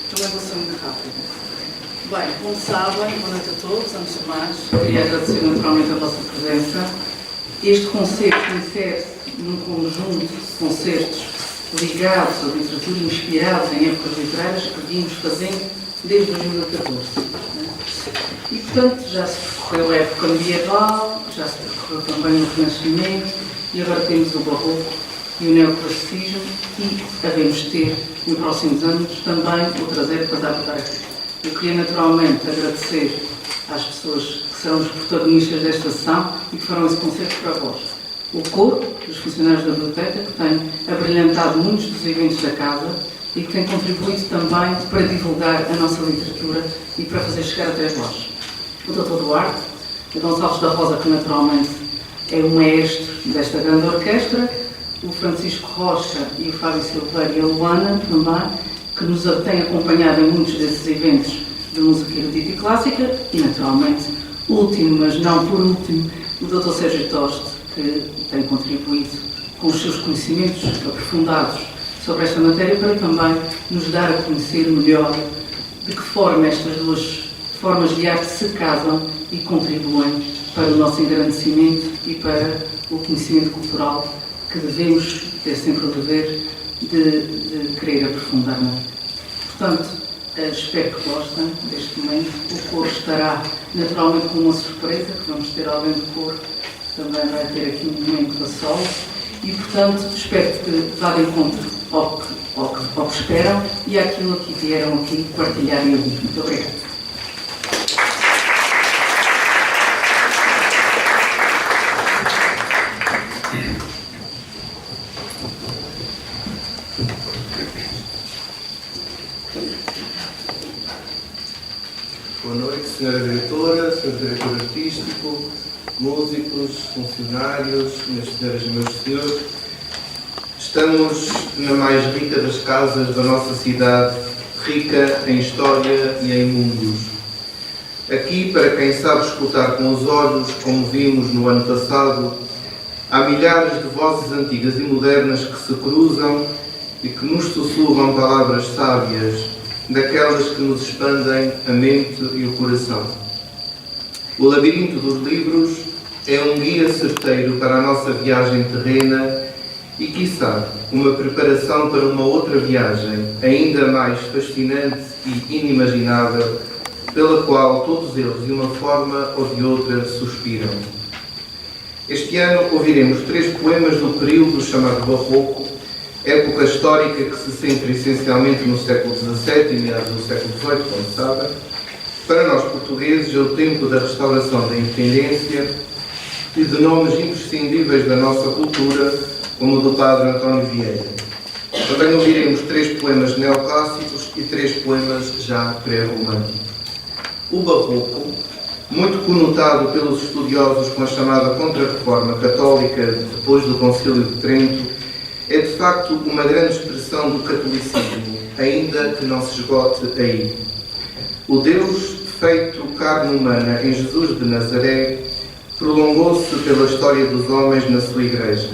Também vou ser muito rápida. Bem, como sabem, boa noite a todos. Antes de mais, queria agradecer naturalmente a vossa presença. Este concerto insere-se num conjunto de concertos ligados à literatura, inspirados em épocas literárias que vimos fazendo desde 2014. E, portanto, já se percorreu a época medieval, já se percorreu também o Renascimento, e agora temos o Barroco e o Neoclassicismo, e havemos ter, nos próximos anos, também outras épocas a abordar aqui. Eu queria naturalmente agradecer às pessoas que serão os protagonistas desta sessão e que farão esse concerto para vós. O coro dos funcionários da biblioteca, que tem abrilhantado muitos dos eventos da casa e que tem contribuído também para divulgar a nossa literatura e para fazer chegar até vós. O Dr. Duarte, o Gonçalves da Rosa, que naturalmente é o maestro desta grande orquestra, o Francisco Rocha e o Fábio Silveira e a Luana também, que nos têm acompanhado em muitos desses eventos de música erudita e clássica, e naturalmente, último, mas não por último, o Dr. Sérgio Toste, que tem contribuído com os seus conhecimentos aprofundados sobre esta matéria para também nos dar a conhecer melhor de que forma estas duas formas de arte se casam e contribuem para o nosso engrandecimento e para o conhecimento cultural que devemos ter sempre o dever de querer aprofundar na vida. Portanto, espero que gostem deste momento. O coro estará naturalmente com uma surpresa, que vamos ter alguém do coro, também vai ter aqui um momento a solo, e portanto espero que vá de encontro ao que esperam e àquilo que vieram aqui partilhar e ouvir. Muito obrigada. Boa noite, Sra. Diretora, Sr. Diretor Artístico, músicos, funcionários, minhas senhoras e meus senhores. Estamos na mais rica das casas da nossa cidade, rica em história e em mundos. Aqui, para quem sabe escutar com os olhos, como vimos no ano passado, há milhares de vozes antigas e modernas que se cruzam e que nos sussurram palavras sábias, daquelas que nos expandem a mente e o coração. O Labirinto dos Livros é um guia certeiro para a nossa viagem terrena e, quiçá, uma preparação para uma outra viagem ainda mais fascinante e inimaginável, pela qual todos eles, de uma forma ou de outra, suspiram. Este ano ouviremos 3 poemas do período chamado Barroco, época histórica que se centra essencialmente no século XVII e meados do século XVIII, como sabem. Para nós portugueses é o tempo da restauração da independência e de nomes imprescindíveis da nossa cultura, como o do Padre António Vieira. Também ouviremos 3 poemas neoclássicos e 3 poemas já pré-romanos. O Barroco, muito conotado pelos estudiosos com a chamada Contra-Reforma Católica depois do Concílio de Trento, é de facto uma grande expressão do catolicismo, ainda que não se esgote aí. O Deus, feito carne humana em Jesus de Nazaré, prolongou-se pela história dos homens na sua Igreja.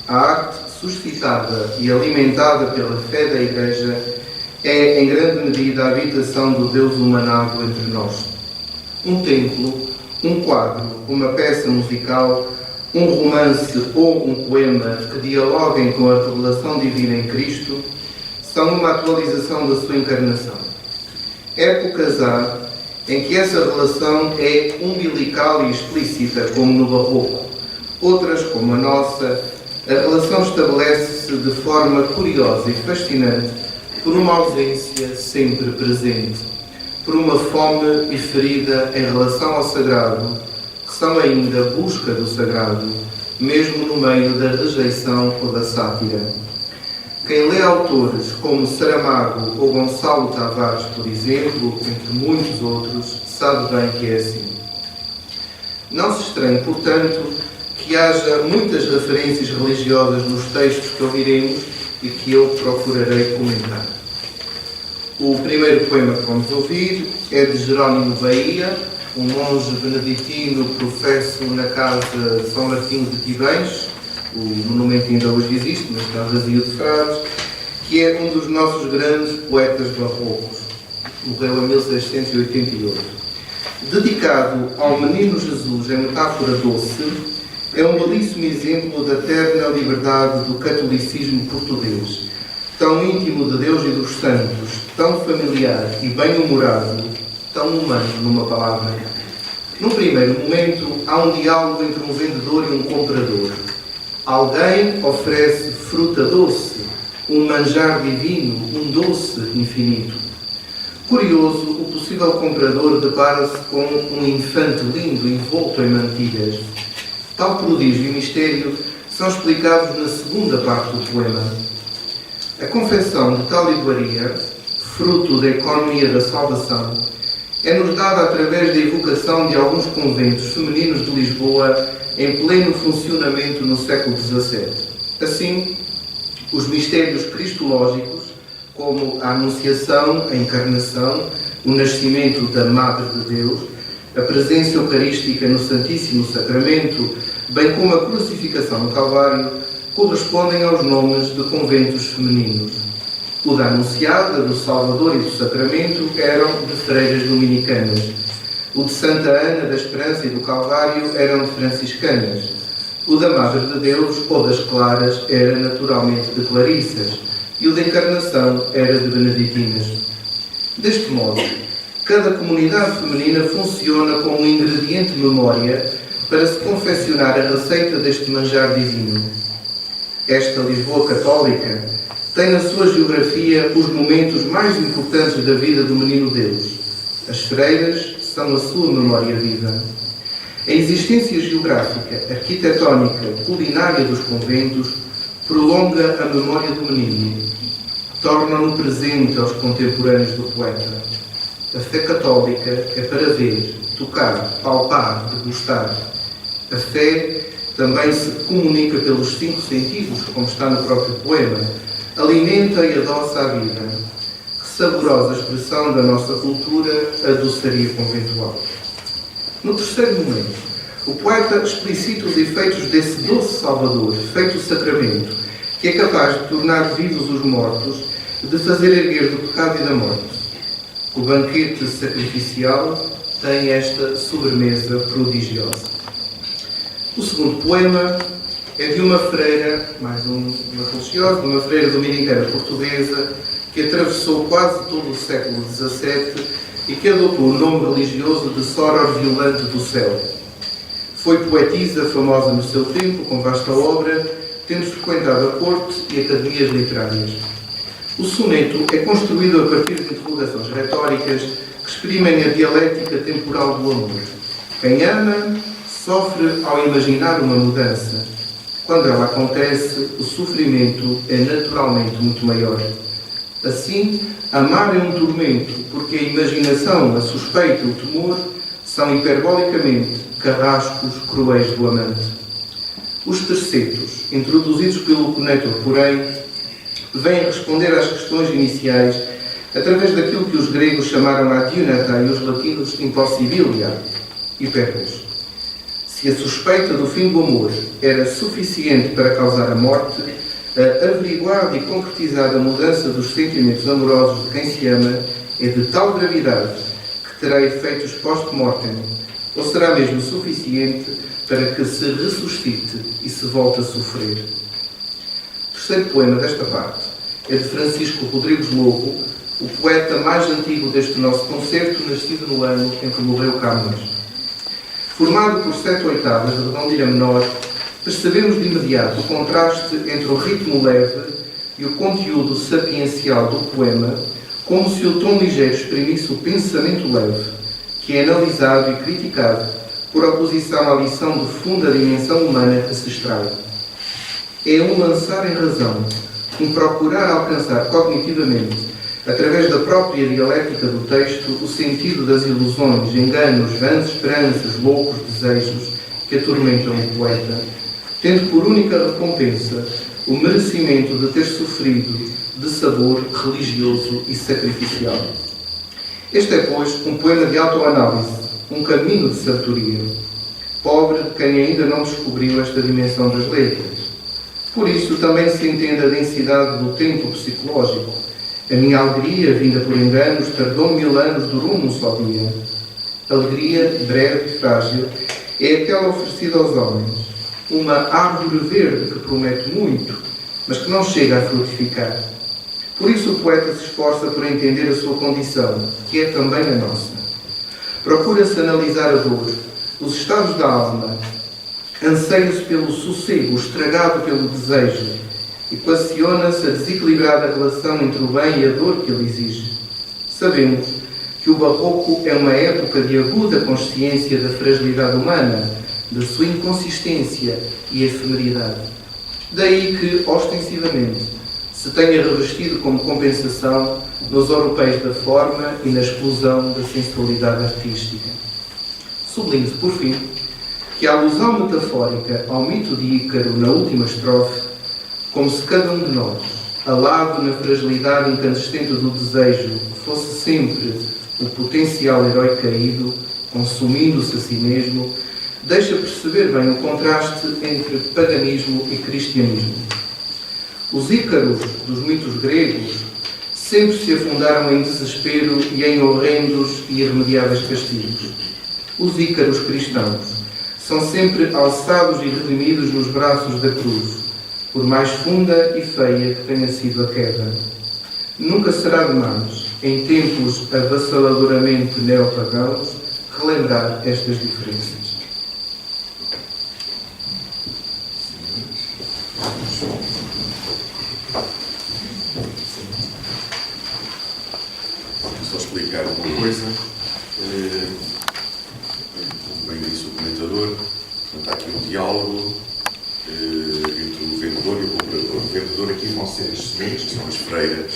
A arte, suscitada e alimentada pela fé da Igreja, é em grande medida a habitação do Deus humanado entre nós. Um templo, um quadro, uma peça musical, um romance ou um poema que dialoguem com a revelação divina em Cristo são uma atualização da sua encarnação. Épocas há em que essa relação é umbilical e explícita, como no Barroco, Outras, como a nossa, a relação estabelece-se de forma curiosa e fascinante por uma ausência sempre presente, por uma fome e ferida em relação ao sagrado, que são ainda a busca do sagrado, mesmo no meio da rejeição ou da sátira. Quem lê autores como Saramago ou Gonçalo Tavares, por exemplo, entre muitos outros, sabe bem que é assim. Não se estranhe, portanto, que haja muitas referências religiosas nos textos que ouviremos e que eu procurarei comentar. O primeiro poema que vamos ouvir é de Jerónimo Bahia, um monge beneditino professo na casa de São Martinho de Tibães. O monumento ainda hoje existe, mas está vazio de frases, que é um dos nossos grandes poetas barrocos. Morreu em 1688. Dedicado ao Menino Jesus em metáfora doce, é um belíssimo exemplo da terna liberdade do catolicismo português, tão íntimo de Deus e dos santos, tão familiar e bem-humorado, tão humano numa palavra. Num primeiro momento, há um diálogo entre um vendedor e um comprador. Alguém oferece fruta doce, um manjar divino, um doce infinito. Curioso, o possível comprador depara-se com um infante lindo envolto em mantilhas. Tal prodígio e mistério são explicados na segunda parte do poema. A confecção de tal iguaria, fruto da economia da salvação, é-nos dada através da evocação de alguns conventos femininos de Lisboa em pleno funcionamento no século XVII. Assim, os mistérios cristológicos, como a Anunciação, a Encarnação, o nascimento da Madre de Deus, a presença eucarística no Santíssimo Sacramento, bem como a crucificação no Calvário, correspondem aos nomes de conventos femininos. O da Anunciada, do Salvador e do Sacramento eram de freiras dominicanas. O de Santa Ana da Esperança e do Calvário eram de franciscanas. O da Madre de Deus, ou das Claras, era naturalmente de clarissas. E o da Encarnação era de beneditinas. Deste modo, cada comunidade feminina funciona como um ingrediente de memória para se confeccionar a receita deste manjar divino. Esta Lisboa católica tem na sua geografia os momentos mais importantes da vida do Menino Deus. As freiras são a sua memória viva. A existência geográfica, arquitetónica, culinária dos conventos prolonga a memória do menino, torna-no presente aos contemporâneos do poeta. A fé católica é para ver, tocar, palpar, degustar. A fé também se comunica pelos 5 sentidos, como está no próprio poema, alimenta e adoça a vida. Que saborosa expressão da nossa cultura, a doçaria conventual. No terceiro momento, o poeta explicita os efeitos desse doce Salvador, feito sacramento, que é capaz de tornar vivos os mortos, de fazer erguer do pecado e da morte. O banquete sacrificial tem esta sobremesa prodigiosa. O segundo poema é de uma freira, mais uma religiosa, uma freira dominicana portuguesa, que atravessou quase todo o século XVII e que adotou o nome religioso de Soror Violante do Céu. Foi poetisa famosa no seu tempo, com vasta obra, tendo frequentado a corte e academias literárias. O soneto é construído a partir de interrogações retóricas que exprimem a dialética temporal do amor. Quem ama sofre ao imaginar uma mudança. Quando ela acontece, o sofrimento é naturalmente muito maior. Assim, amar é um tormento, porque a imaginação, a suspeita, o temor são hiperbolicamente carrascos cruéis do amante. Os tercetos, introduzidos pelo Conetor, porém, vêm responder às questões iniciais através daquilo que os gregos chamaram a dionata e os latinos impossibilia, hiperbolos. Se a suspeita do fim do amor era suficiente para causar a morte, a averiguada e concretizada mudança dos sentimentos amorosos de quem se ama é de tal gravidade que terá efeitos post-mortem, ou será mesmo suficiente para que se ressuscite e se volte a sofrer. O terceiro poema desta parte é de Francisco Rodrigues Lobo, o poeta mais antigo deste nosso concerto, nascido no ano em que morreu Camões. Formado por 7 oitavas de redondilha menor, percebemos de imediato o contraste entre o ritmo leve e o conteúdo sapiencial do poema, como se o tom ligeiro exprimisse o pensamento leve, que é analisado e criticado por oposição à lição de funda dimensão humana que se extrai. É um lançar em razão, um procurar alcançar cognitivamente, através da própria dialética do texto, o sentido das ilusões, enganos, vãs esperanças, loucos desejos que atormentam o poeta, tendo por única recompensa o merecimento de ter sofrido de sabor religioso e sacrificial. Este é, pois, um poema de autoanálise, um caminho de sabedoria, pobre de quem ainda não descobriu esta dimensão das letras. Por isso também se entende a densidade do tempo psicológico. A minha alegria, vinda por enganos, tardou 1000 anos, durou num só dia. Alegria, breve e frágil, é aquela oferecida aos homens. Uma árvore verde que promete muito, mas que não chega a frutificar. Por isso o poeta se esforça por entender a sua condição, que é também a nossa. Procura-se analisar a dor, os estados da alma, anseia-se pelo sossego estragado pelo desejo, equaciona-se a desequilibrada relação entre o bem e a dor que ele exige. Sabemos que o barroco é uma época de aguda consciência da fragilidade humana, da sua inconsistência e efemeridade. Daí que, ostensivamente, se tenha revestido como compensação nos europeus da forma e na explosão da sensualidade artística. Sublinho-se, por fim, que a alusão metafórica ao mito de Ícaro na última estrofe, como se cada um de nós, alado na fragilidade incandescente do desejo, fosse sempre o potencial herói caído, consumindo-se a si mesmo, deixa perceber bem o contraste entre paganismo e cristianismo. Os Ícaros dos mitos gregos sempre se afundaram em desespero e em horrendos e irremediáveis castigos. Os Ícaros cristãos são sempre alçados e redimidos nos braços da cruz, por mais funda e feia que tenha sido a queda. Nunca será demais, em tempos avassaladoramente neopagãos, relembrar estas diferenças. Só explicar uma coisa. Como bem disse o comentador, portanto, há aqui um diálogo entre o vendedor e o comprador. O vendedor aqui vão ser as sementes, que são as freiras,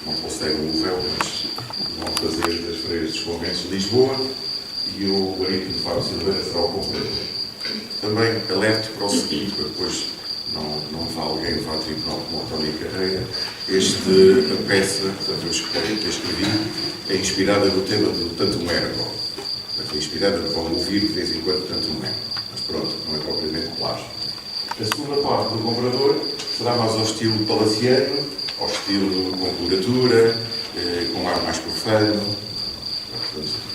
não conseguem o véu, mas vão fazer das freiras dos conventos de Lisboa, e o barítono de Fábio Silveira será o comprador. Também alerto para o seguinte, para depois não vá alguém vá ao tribunal como António Carreira. A peça, portanto, eu escrevi, é inspirada no tema do Tantum Ergo. É inspirada, vão ouvir de vez em quando Tantum Ergo. Mas pronto, não é propriamente plágio. A segunda parte do comprador será mais ao estilo palaciano, ao estilo com coloratura, com ar mais profano. Portanto,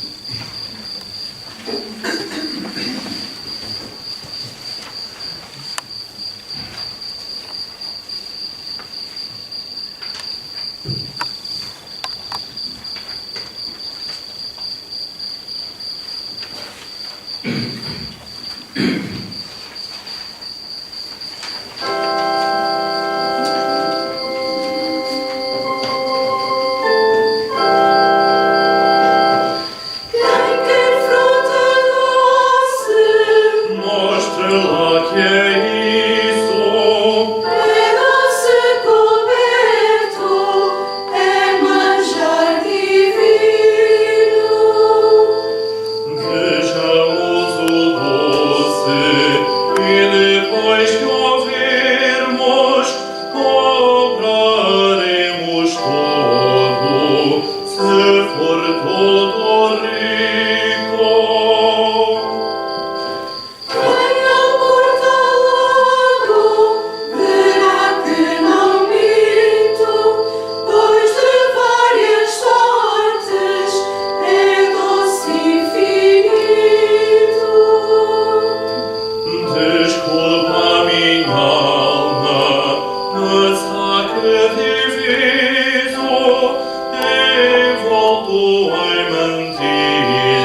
Volto ai mentire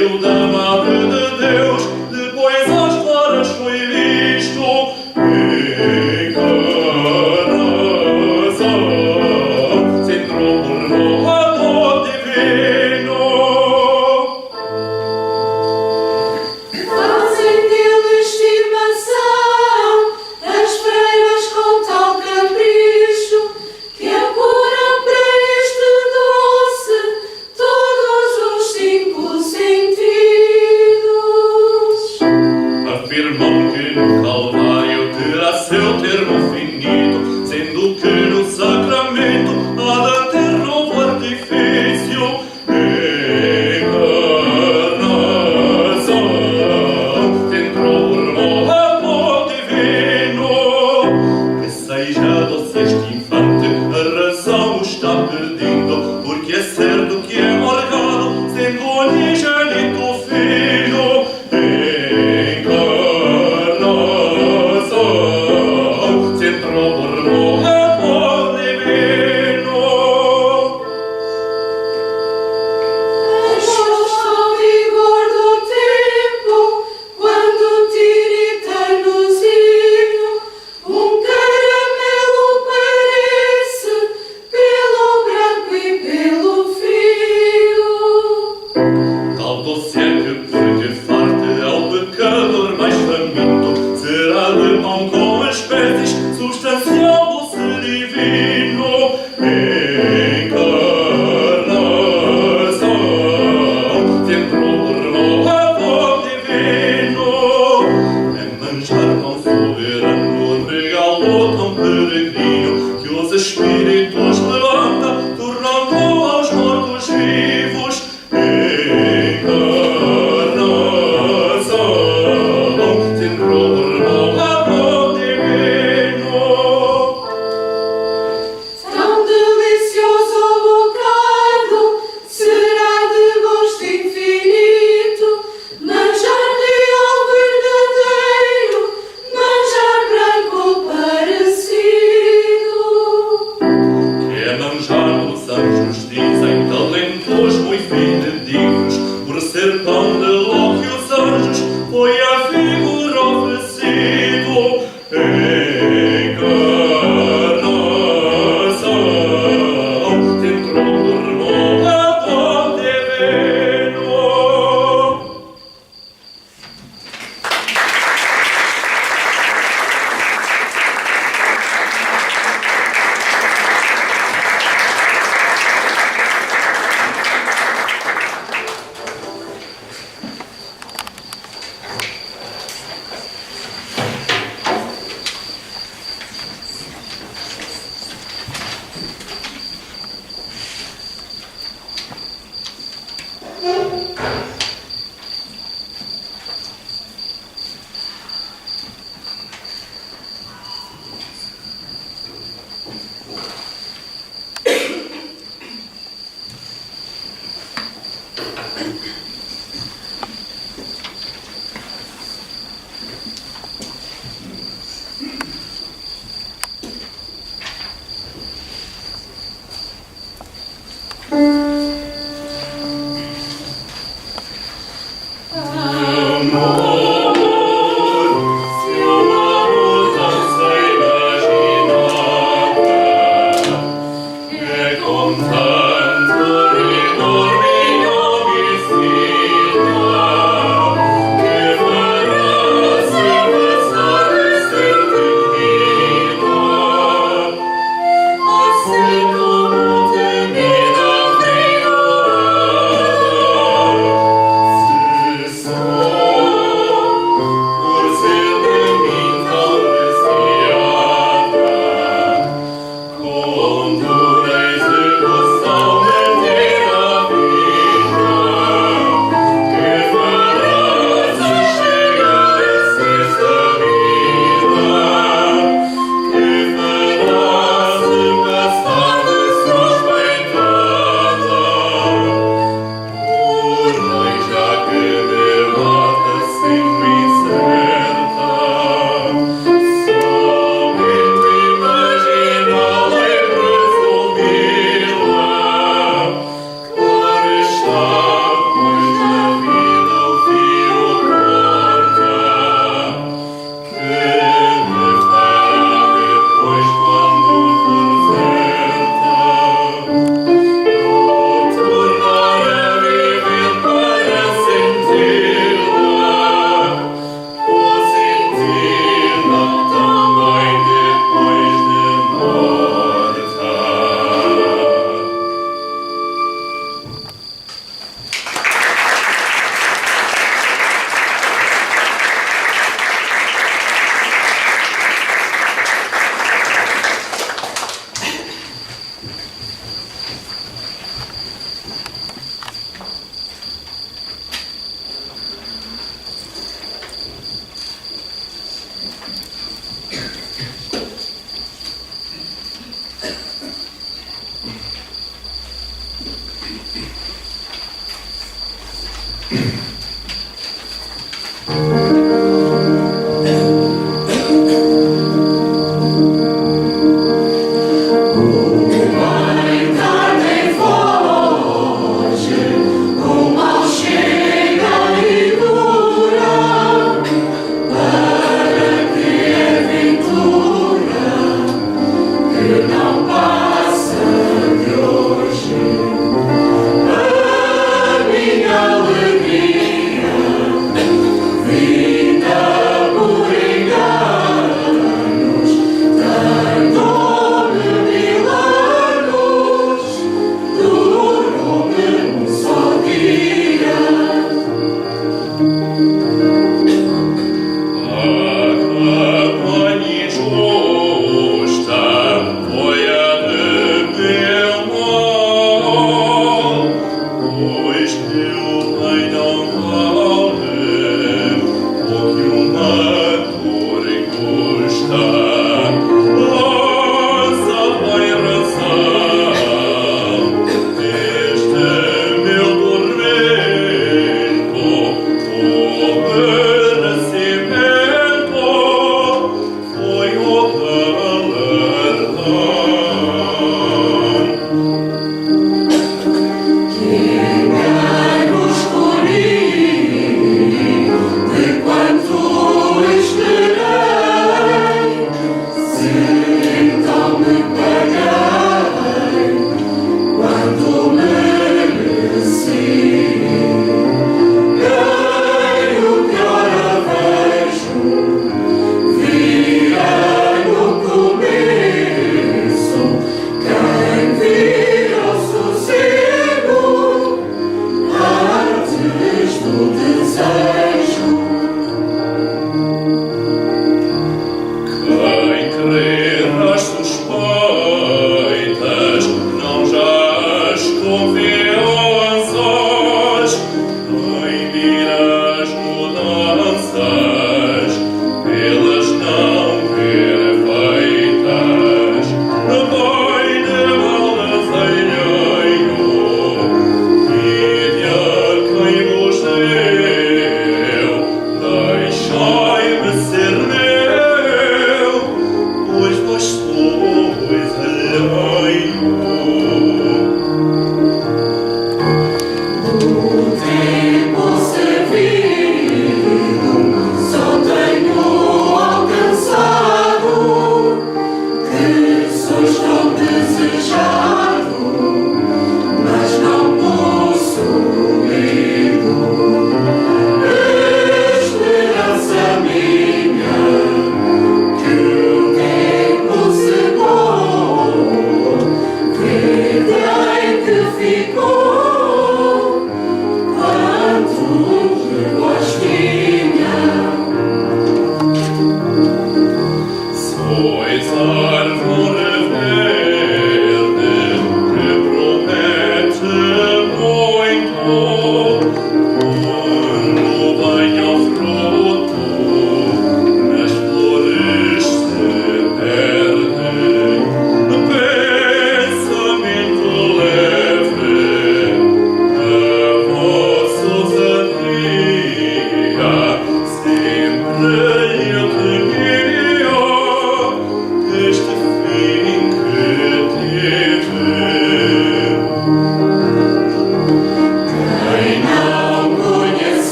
veio da Madre de Deus, depois às claras foi visto encarnação, se entrou por amor divino. Fazem dele estimação as freiras com tal capricho, que apuram para este doce todos os 5 sentidos. Afirmam que no Calvário terá seu termo finito, sendo que no sacramento há de ter novo artifício. Encarnação, entrou por amor divino, que seja doce este infante, a razão o está perdendo, porque é certo que é morgado, sendo unigênito filho. Encarnação, se entrou por amor divino. Exposto ao vigor do tempo, quando tiritanozinho caramelo parece, pelo branco e pelo frio. Tal doce é que, porque farta ao pecador mais faminto, será de pão com espécies, substancial doce divino. Encarnação, se entrou por amor divino. É manjar tão soberano, regalo tão peregrino, que os espíritos levanta, tornando aos mortos vivos. Encarnação, se entrou por amor divino. Tão delicioso o bocado, será de gosto infinito, manjar real verdadeiro, manjar branco parecido. Que é manjar dos anjos, dizem talentos muito fidedignos, por ser pão de ló que os anjos foi a figura oferecido. Encarnação, se entrou por amor divino.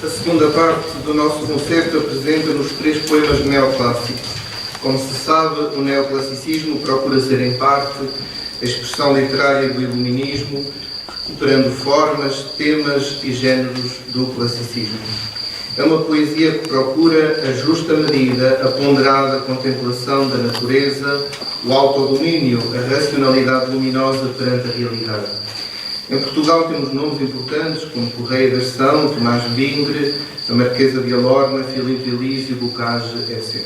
A segunda parte do nosso concerto apresenta-nos 3 poemas neoclássicos. Como se sabe, o neoclassicismo procura ser, em parte, a expressão literária do iluminismo, recuperando formas, temas e géneros do classicismo. É uma poesia que procura a justa medida, a ponderada contemplação da natureza, o autodomínio, a racionalidade luminosa perante a realidade. Em Portugal temos nomes importantes como Correia da Ação, Tomás Vingre, a Marquesa de Alorna, Filipe Elísio, Bocage, etc.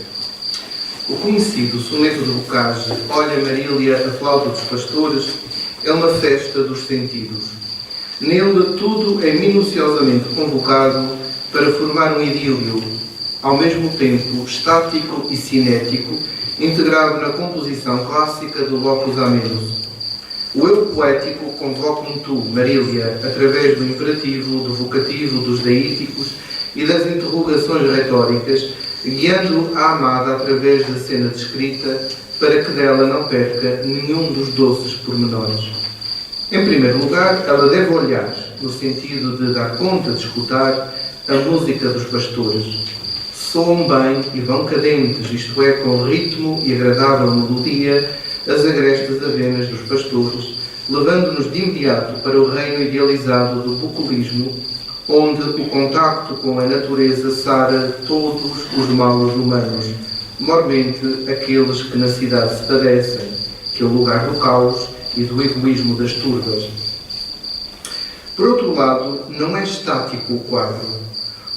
O conhecido soneto de Bocage, Olha Marília, a flauta dos pastores, é uma festa dos sentidos. Nele tudo é minuciosamente convocado para formar um idílio, ao mesmo tempo estático e cinético, integrado na composição clássica do locus amenus. O eu poético convoca um tu, Marília, através do imperativo, do vocativo, dos deíticos e das interrogações retóricas, guiando a amada através da cena descrita para que dela não perca nenhum dos doces pormenores. Em primeiro lugar, ela deve olhar, no sentido de dar conta de escutar, a música dos pastores. Soam bem e vão cadentes, isto é, com ritmo e agradável melodia, as agrestas avenas dos pastores, levando-nos de imediato para o reino idealizado do bucolismo, onde o contacto com a natureza sara todos os males humanos, mormente aqueles que na cidade se padecem, que é o lugar do caos e do egoísmo das turbas. Por outro lado, não é estático o quadro.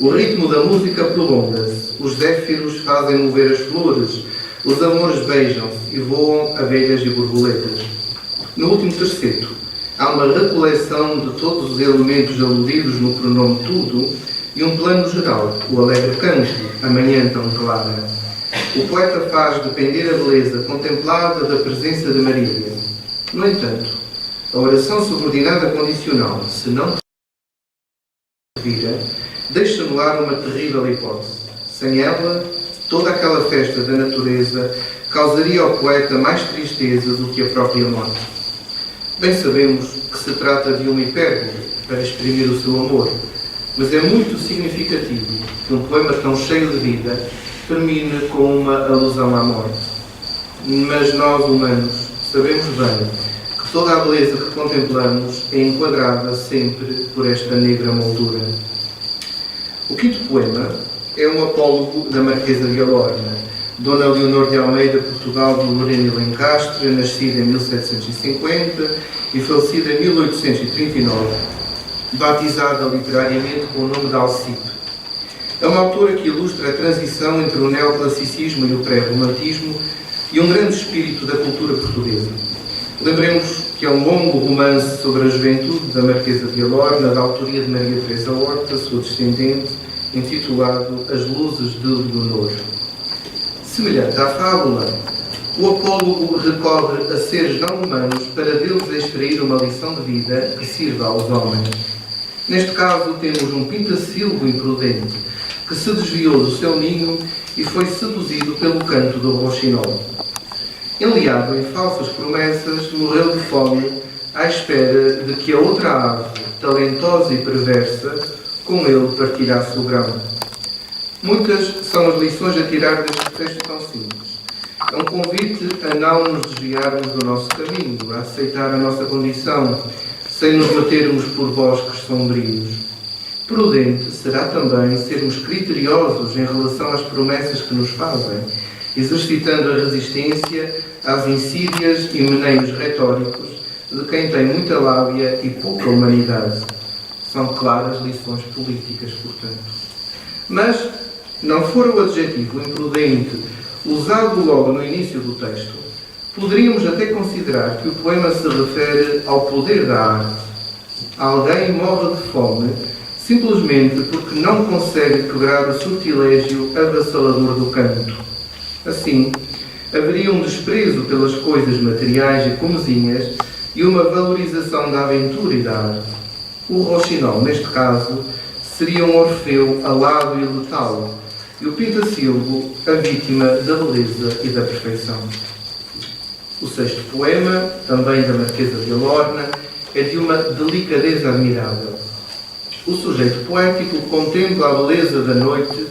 O ritmo da música prolonga-se, os zéfiros fazem mover as flores, os amores beijam-se e voam abelhas e borboletas. No último terceto, há uma recoleção de todos os elementos aludidos no pronome tudo e um plano geral, o alegre canto, a manhã tão clara. O poeta faz depender a beleza contemplada da presença de Marília. No entanto, a oração subordinada condicional, se não vira, deixa no ar uma terrível hipótese. Sem ela, toda aquela festa da natureza causaria ao poeta mais tristeza do que a própria morte. Bem sabemos que se trata de uma hipérbole para exprimir o seu amor, mas é muito significativo que um poema tão cheio de vida termine com uma alusão à morte. Mas nós, humanos, sabemos bem que toda a beleza que contemplamos é enquadrada sempre por esta negra moldura. O quinto poema é um apólogo da Marquesa de Alorna, Dona Leonor de Almeida, Portugal, de Lorena e Lencastre, nascida em 1750 e falecida em 1839, batizada literariamente com o nome de Alcipe. É uma autora que ilustra a transição entre o neoclassicismo e o pré-romantismo e um grande espírito da cultura portuguesa. Lembremos que é um longo romance sobre a juventude da Marquesa de Alorna, da autoria de Maria Teresa Horta, sua descendente, intitulado As Luzes de Leonor. Semelhante à fábula, o apólogo recorre a seres não humanos para deles extrair uma lição de vida que sirva aos homens. Neste caso, temos um pintacilgo imprudente que se desviou do seu ninho e foi seduzido pelo canto do roxinol. Enliado em falsas promessas, morreu de fome à espera de que a outra ave, talentosa e perversa, com ele partilhasse o grão. Muitas são as lições a tirar deste texto tão simples. É um convite a não nos desviarmos do nosso caminho, a aceitar a nossa condição, sem nos metermos por bosques sombrios. Prudente será também sermos criteriosos em relação às promessas que nos fazem, exercitando a resistência às insídias e meneios retóricos de quem tem muita lábia e pouca humanidade. São claras lições políticas, portanto. Mas não for o adjetivo imprudente usado logo no início do texto, poderíamos até considerar que o poema se refere ao poder da arte. Alguém morre de fome simplesmente porque não consegue quebrar o sortilégio avassalador do canto. Assim, haveria um desprezo pelas coisas materiais e comezinhas e uma valorização da aventura e da arte. O roxinol, neste caso, seria um Orfeu alado e letal, e o pintacilgo a vítima da beleza e da perfeição. O sexto poema, também da Marquesa de Alorna, é de uma delicadeza admirável. O sujeito poético contempla a beleza da noite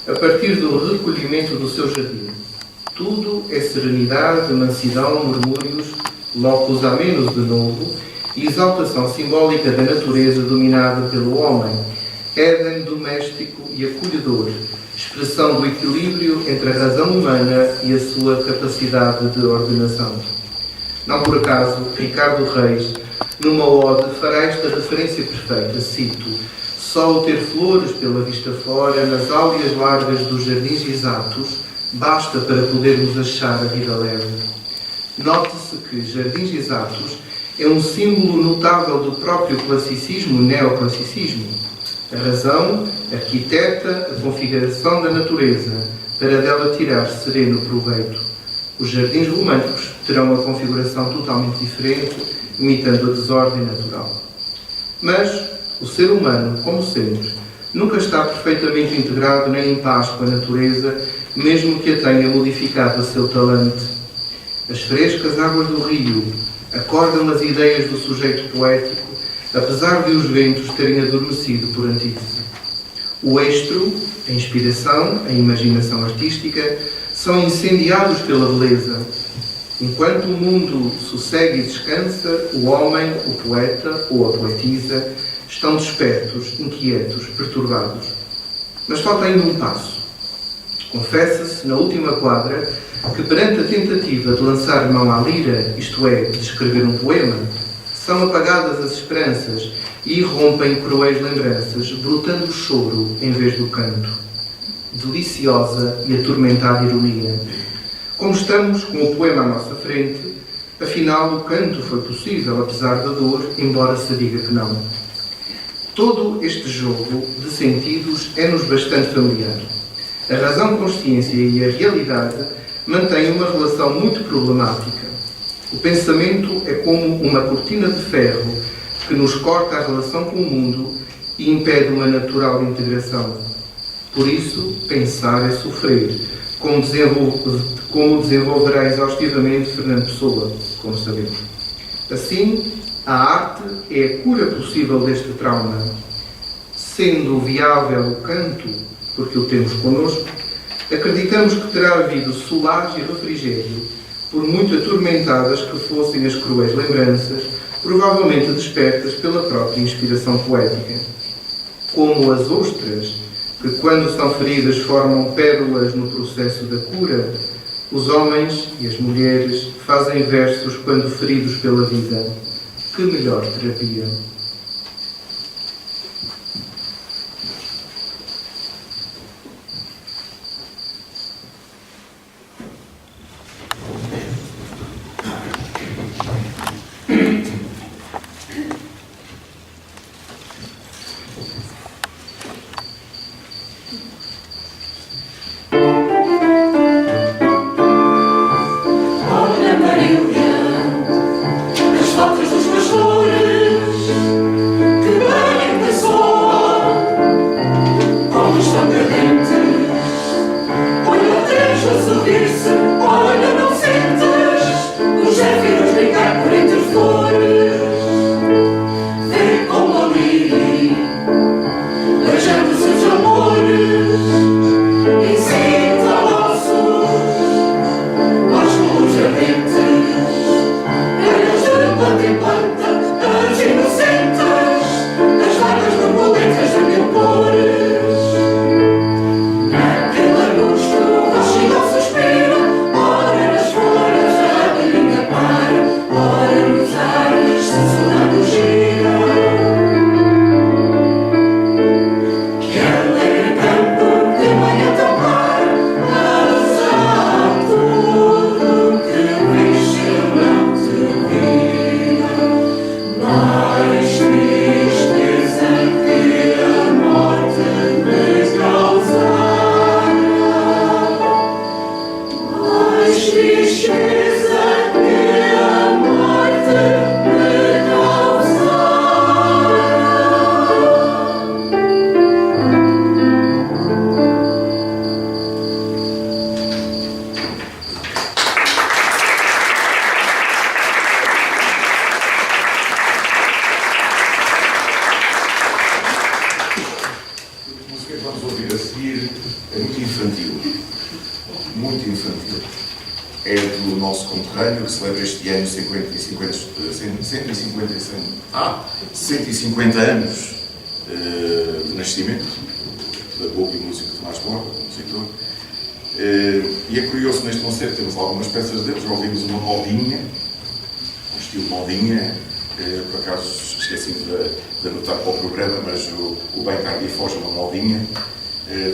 a partir do recolhimento do seu jardim. Tudo é serenidade, mansidão, murmúrios, locus amenus de novo, e exaltação simbólica da natureza dominada pelo homem, éden doméstico e acolhedor, expressão do equilíbrio entre a razão humana e a sua capacidade de ordenação. Não por acaso, Ricardo Reis, numa ode, fará esta referência perfeita, cito: só o ter flores pela vista fora, nas áureas largas dos jardins exatos, basta para podermos achar a vida leve. Note-se que Jardins Exatos é um símbolo notável do próprio classicismo e neoclassicismo. A razão arquiteta a configuração da natureza para dela tirar sereno proveito. Os jardins românticos terão uma configuração totalmente diferente, imitando a desordem natural. Mas o ser humano, como sempre, nunca está perfeitamente integrado nem em paz com a natureza, mesmo que a tenha modificado a seu talante. As frescas águas do rio acordam as ideias do sujeito poético, apesar de os ventos terem adormecido por antítese. O estro, a inspiração, a imaginação artística, são incendiados pela beleza. Enquanto o mundo sossegue e descansa, o homem, o poeta ou a poetisa estão despertos, inquietos, perturbados. Mas falta ainda um passo. Confessa-se, na última quadra, que perante a tentativa de lançar mão à lira, isto é, de escrever um poema, são apagadas as esperanças e irrompem cruéis lembranças, brotando o choro em vez do canto. Deliciosa e atormentada ironia. Como estamos com o poema à nossa frente, afinal o canto foi possível, apesar da dor, embora se diga que não. Todo este jogo de sentidos é-nos bastante familiar. A razão-consciência e a realidade mantêm uma relação muito problemática. O pensamento é como uma cortina de ferro que nos corta a relação com o mundo e impede uma natural integração. Por isso, pensar é sofrer, como desenvolverá exaustivamente Fernando Pessoa, como sabemos. Assim, a arte é a cura possível deste trauma. Sendo viável o canto, porque o temos connosco, acreditamos que terá havido solares e refrigério, por muito atormentadas que fossem as cruéis lembranças, provavelmente despertas pela própria inspiração poética. Como as ostras, que quando são feridas formam pérolas no processo da cura, os homens e as mulheres fazem versos quando feridos pela vida. Que melhor terapia! Olha, Marília, as fotos dos meus flores é do nosso conterrâneo, que celebra este ano 150 anos de nascimento, da boa e música de Tomás Borba, compositor. E é curioso, neste concerto temos algumas peças deles, já ouvimos uma modinha, um estilo modinha, por acaso esqueci de anotar para o programa, mas o Bem Cardi foge uma modinha.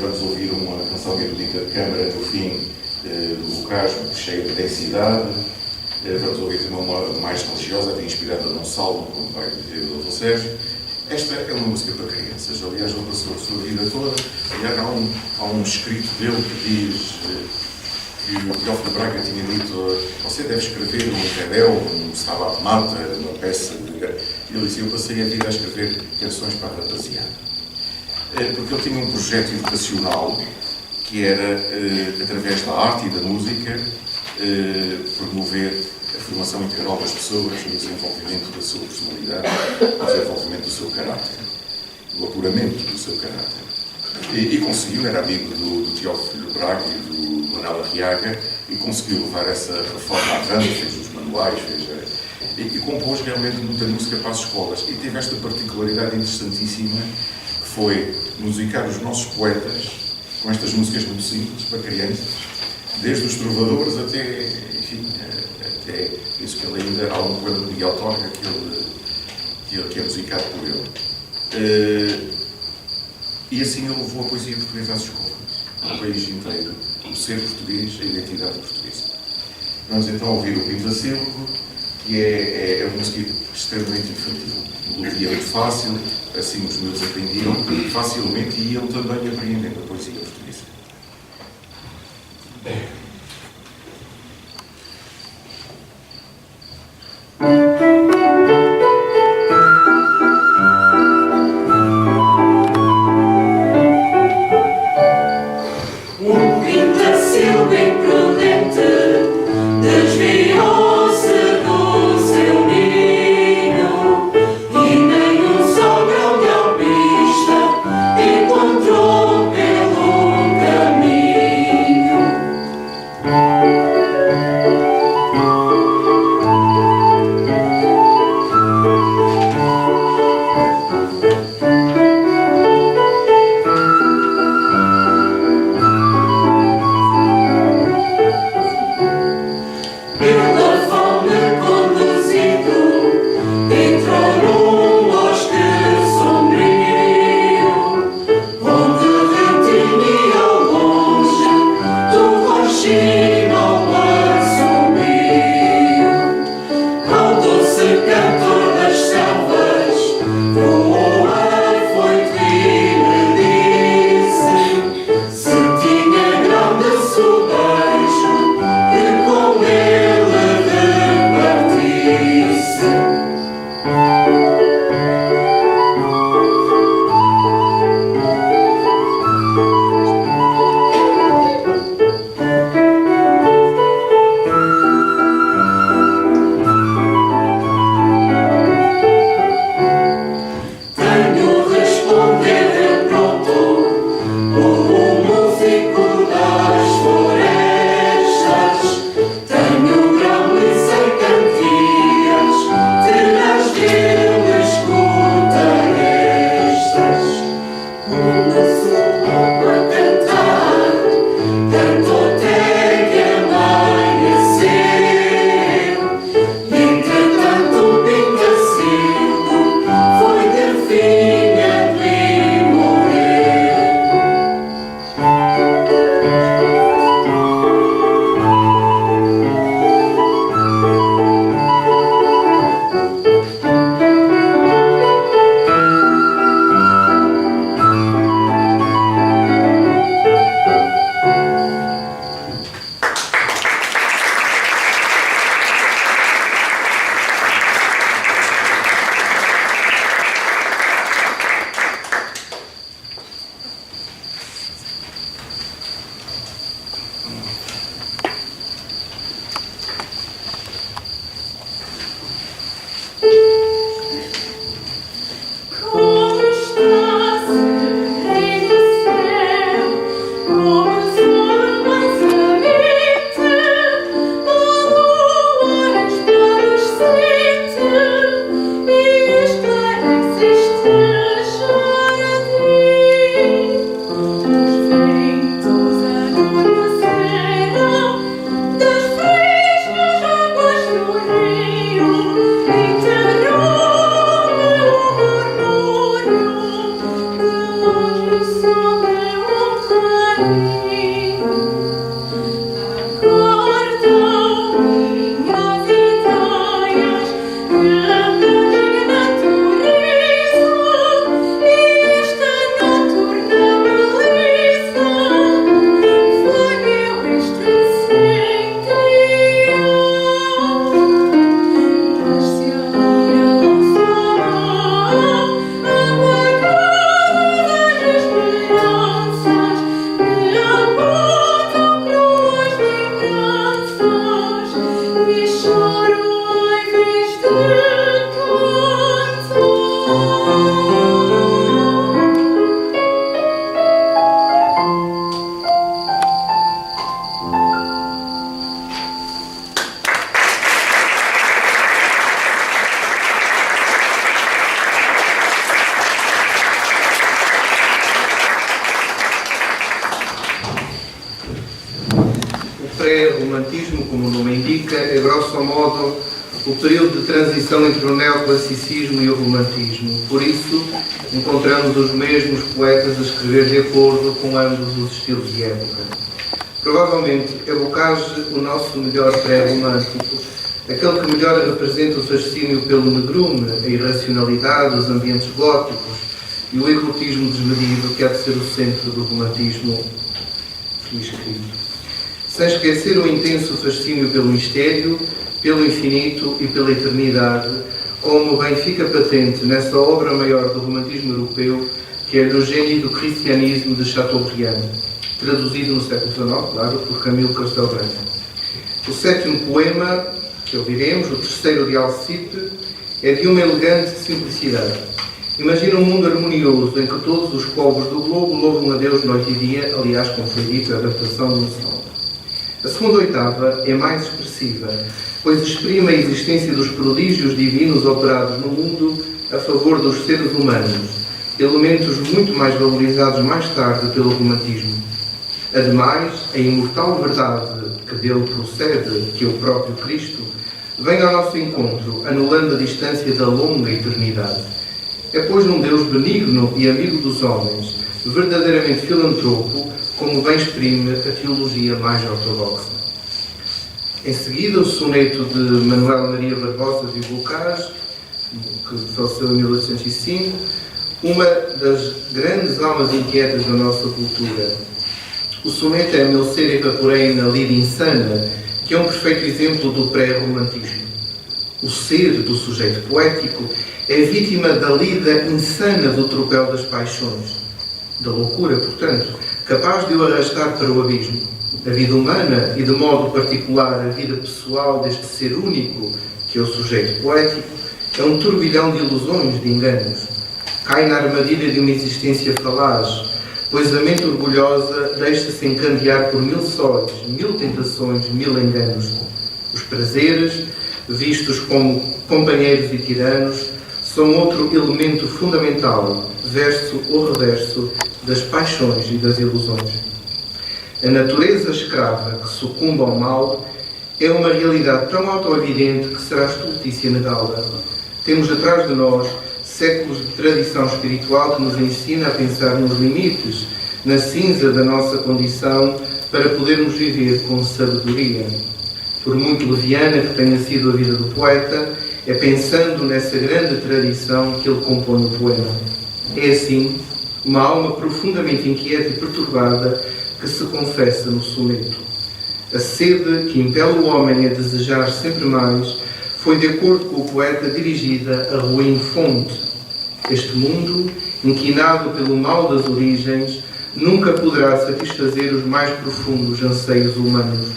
Vamos ouvir uma canção erudita de câmara no fim do vocais, cheia de densidade. Vamos ouvir também uma mais religiosa, até inspirada num salmo, como vai dizer o Dr. Sérgio. Esta é uma música para crianças, aliás, ele passou a sua vida toda. Aliás, há um escrito dele que diz que o Teófilo Braga tinha dito: você deve escrever um redel, um Stabat Mater, uma peça de... Ele disse: eu passei a vida a escrever canções para a rapaziada. Porque ele tinha um projeto educacional que era, através da arte e da música, promover a formação integral das pessoas, o desenvolvimento da sua personalidade, o desenvolvimento do seu caráter, o apuramento do seu caráter. E conseguiu, era amigo do Teófilo Braga e do Manuel Arriaga, e conseguiu levar essa reforma avante, fez os manuais, e compôs realmente muita música para as escolas. E teve esta particularidade interessantíssima, que foi musicar os nossos poetas com estas músicas muito simples para crianças, desde os trovadores até, enfim, até isso que ele ainda há um poema de Miguel Torga que é musicado por ele. E assim ele levou a poesia portuguesa às escolas, ao país inteiro, o ser português, a identidade portuguesa. Vamos então ouvir o Pintacílgo, que é uma música extremamente infantil. Melodia muito fácil, assim os meus aprendiam facilmente e iam também apreendendo a poesia portuguesa. Encontrou pelo caminho. romantismo, como o nome indica, é grosso modo o período de transição entre o neoclassicismo e o romantismo. Por isso, encontramos os mesmos poetas a escrever de acordo com ambos os estilos de época. Provavelmente é Bocage o nosso melhor pré-romântico, aquele que melhor representa o fascínio pelo negrume, a irracionalidade, os ambientes góticos e o erotismo desmedido que há de ser o centro do romantismo escrito. Sem esquecer o intenso fascínio pelo mistério, pelo infinito e pela eternidade, como bem fica patente nessa obra maior do romantismo europeu, que é Le Génie do Christianisme de Chateaubriand, traduzido no século XIX, claro, por Camille Castelbranco. O sétimo poema, que ouviremos, o terceiro de Alcipe, é de uma elegante simplicidade. Imagina um mundo harmonioso em que todos os povos do globo louvam a Deus noite e dia, aliás, como foi dito, a adaptação do som. A segunda oitava é mais expressiva, pois exprime a existência dos prodígios divinos operados no mundo a favor dos seres humanos, elementos muito mais valorizados mais tarde pelo romantismo. Ademais, a imortal verdade que dele procede, que é o próprio Cristo, vem ao nosso encontro, anulando a distância da longa eternidade. É, pois, um Deus benigno e amigo dos homens, verdadeiramente filantropo, como bem exprime a teologia mais ortodoxa. Em seguida, o soneto de Manuel Maria Barbosa de Bocage, que faleceu em 1805, uma das grandes almas inquietas da nossa cultura. O soneto é Meu ser evaporei na lida insana, que é um perfeito exemplo do pré-romantismo. O ser do sujeito poético é vítima da lida insana do tropel das paixões, da loucura, portanto, capaz de o arrastar para o abismo. A vida humana, e de modo particular a vida pessoal deste ser único, que é o sujeito poético, é um turbilhão de ilusões, de enganos. Cai na armadilha de uma existência falaz, pois a mente orgulhosa deixa-se encandear por 1000 sóis, 1000 tentações, 1000 enganos. Os prazeres, vistos como companheiros e tiranos, são outro elemento fundamental, verso ou reverso, das paixões e das ilusões. A natureza escrava que sucumbe ao mal é uma realidade tão autoevidente que será estultícia negá-la. Temos atrás de nós séculos de tradição espiritual que nos ensina a pensar nos limites, na cinza da nossa condição, para podermos viver com sabedoria. Por muito leviana que tenha sido a vida do poeta, é pensando nessa grande tradição que ele compõe o poema. É assim, uma alma profundamente inquieta e perturbada que se confessa no soneto. A sede que impele o homem a desejar sempre mais foi, de acordo com o poeta, dirigida a ruim fonte. Este mundo, inquinado pelo mal das origens, nunca poderá satisfazer os mais profundos anseios humanos.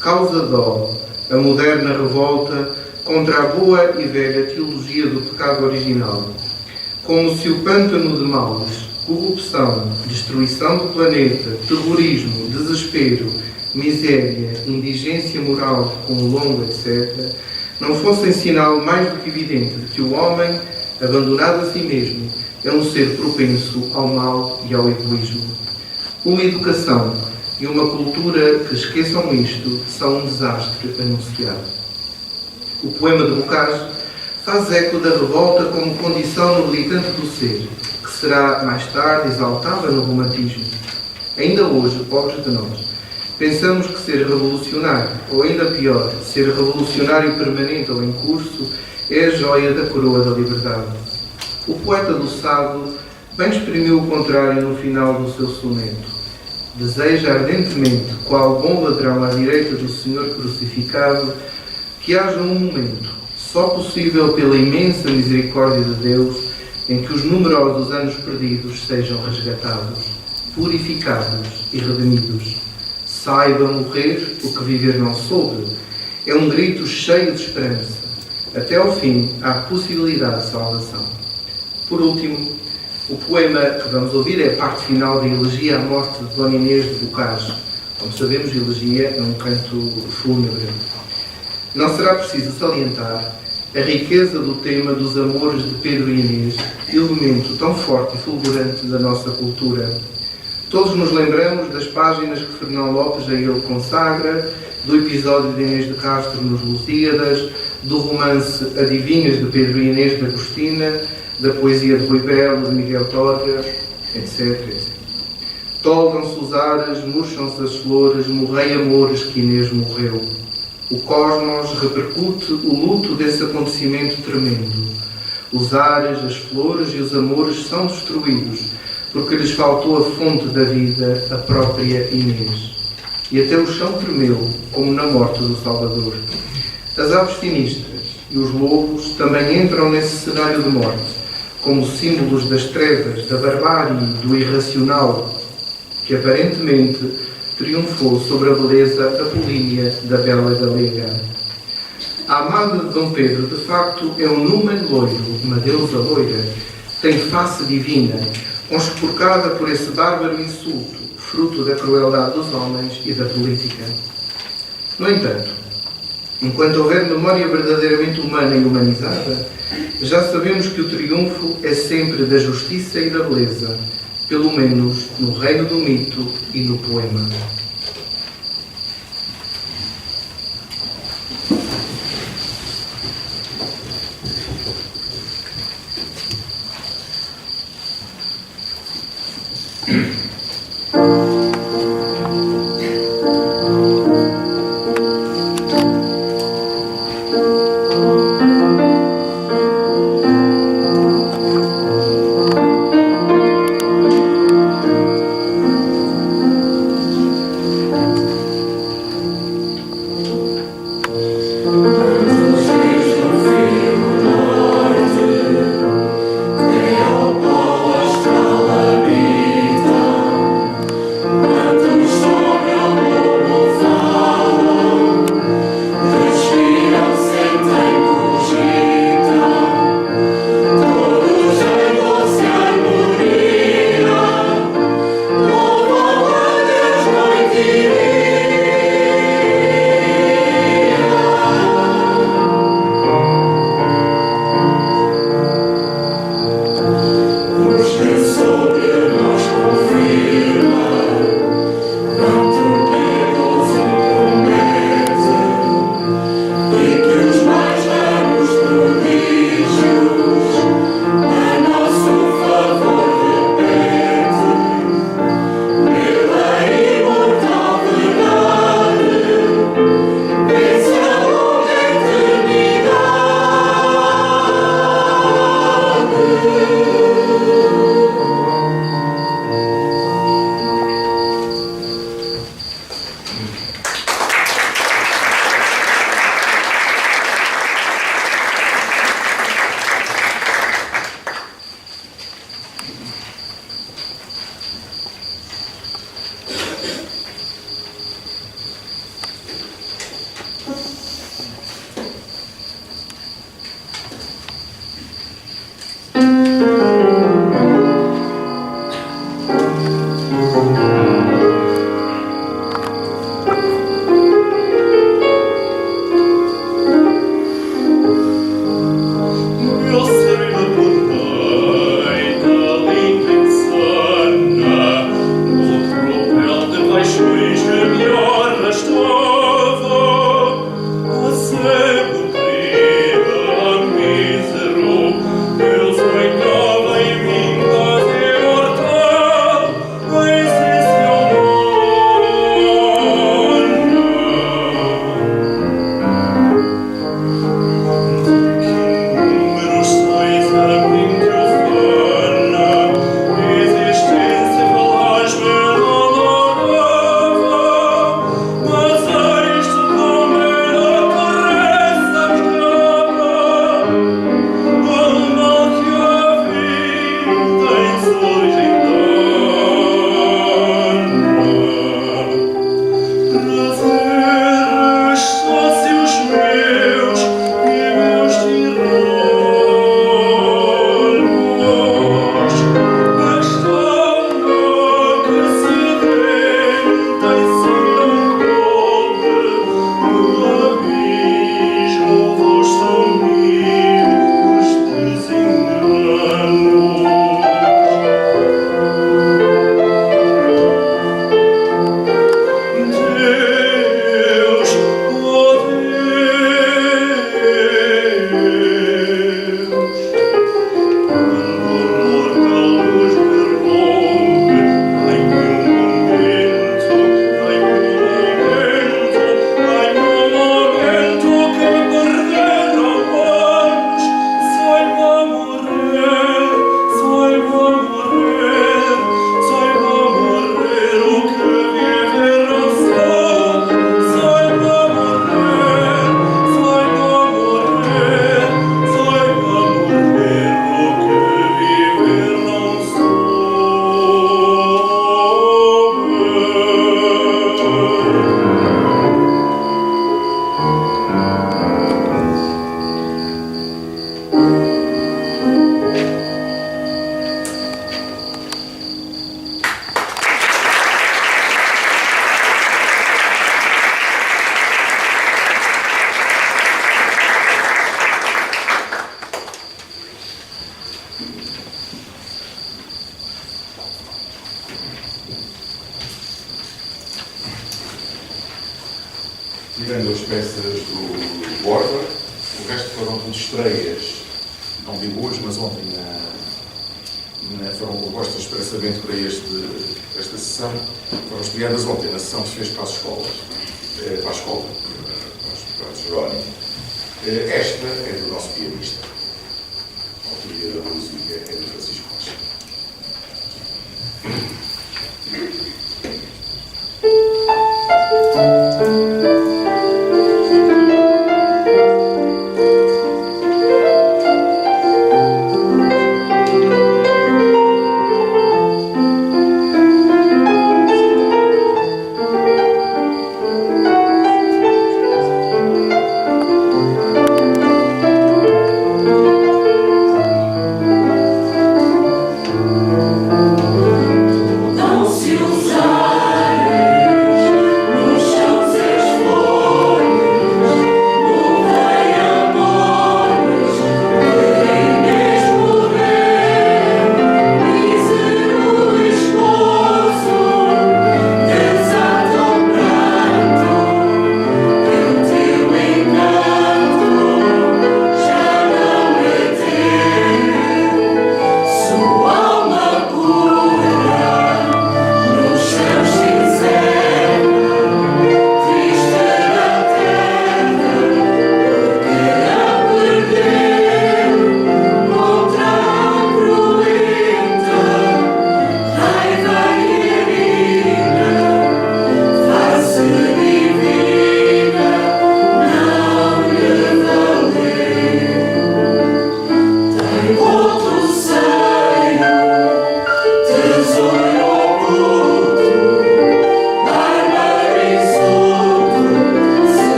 Causa dó a moderna revolta contra a boa e velha teologia do pecado original, como se o pântano de males, corrupção, destruição do planeta, terrorismo, desespero, miséria, indigência moral com o longo, etc., não fossem sinal mais do que evidente de que o homem, abandonado a si mesmo, é um ser propenso ao mal e ao egoísmo. Uma educação e uma cultura que esqueçam isto são um desastre anunciado. O poema de Bocage faz eco da revolta como condição no militante do ser, que será mais tarde exaltada no romantismo. Ainda hoje, pobres de nós, pensamos que ser revolucionário, ou ainda pior, ser revolucionário permanente ou em curso, é a joia da coroa da liberdade. O poeta do Sado bem exprimiu o contrário no final do seu soneto. Deseja ardentemente, qual bom ladrão à direita do Senhor crucificado, que haja um momento, só possível pela imensa misericórdia de Deus, em que os numerosos anos perdidos sejam resgatados, purificados e redimidos. Saiba morrer o que viver não soube. É um grito cheio de esperança. Até ao fim há possibilidade de salvação. Por último, o poema que vamos ouvir é a parte final da elegia à morte de Dona Inês de Bocage. Como sabemos, elegia é um canto fúnebre. Não será preciso salientar a riqueza do tema dos amores de Pedro e Inês, elemento tão forte e fulgurante da nossa cultura. Todos nos lembramos das páginas que Fernão Lopes a ele consagra, do episódio de Inês de Castro nos Lusíadas, do romance Adivinhas de Pedro e Inês de Agostina, da poesia de Rui Belo, de Miguel Torga, etc. Toldam-se os ares, murcham-se as flores, morrei amores que Inês morreu. O cosmos repercute o luto desse acontecimento tremendo. Os ares, as flores e os amores são destruídos, porque lhes faltou a fonte da vida, a própria Inês. E até o chão tremeu, como na morte do Salvador. As aves sinistras e os lobos também entram nesse cenário de morte, como símbolos das trevas, da barbárie, do irracional, que aparentemente triunfou sobre a beleza apolínea da bela galega. A amada de Dom Pedro, de facto, é um numen loiro, uma deusa loira, tem face divina, conspurcada por esse bárbaro insulto, fruto da crueldade dos homens e da política. No entanto, enquanto houver memória verdadeiramente humana e humanizada, já sabemos que o triunfo é sempre da justiça e da beleza, pelo menos no reino do mito e no poema. tenho 2 peças do Borba, o resto foram tudo estreias, não digo hoje, mas ontem foram propostas expressamente para esta sessão, foram estreadas ontem, na sessão que se fez para as escolas, para a escola, para a Jerónimo. Esta é do nosso pianista.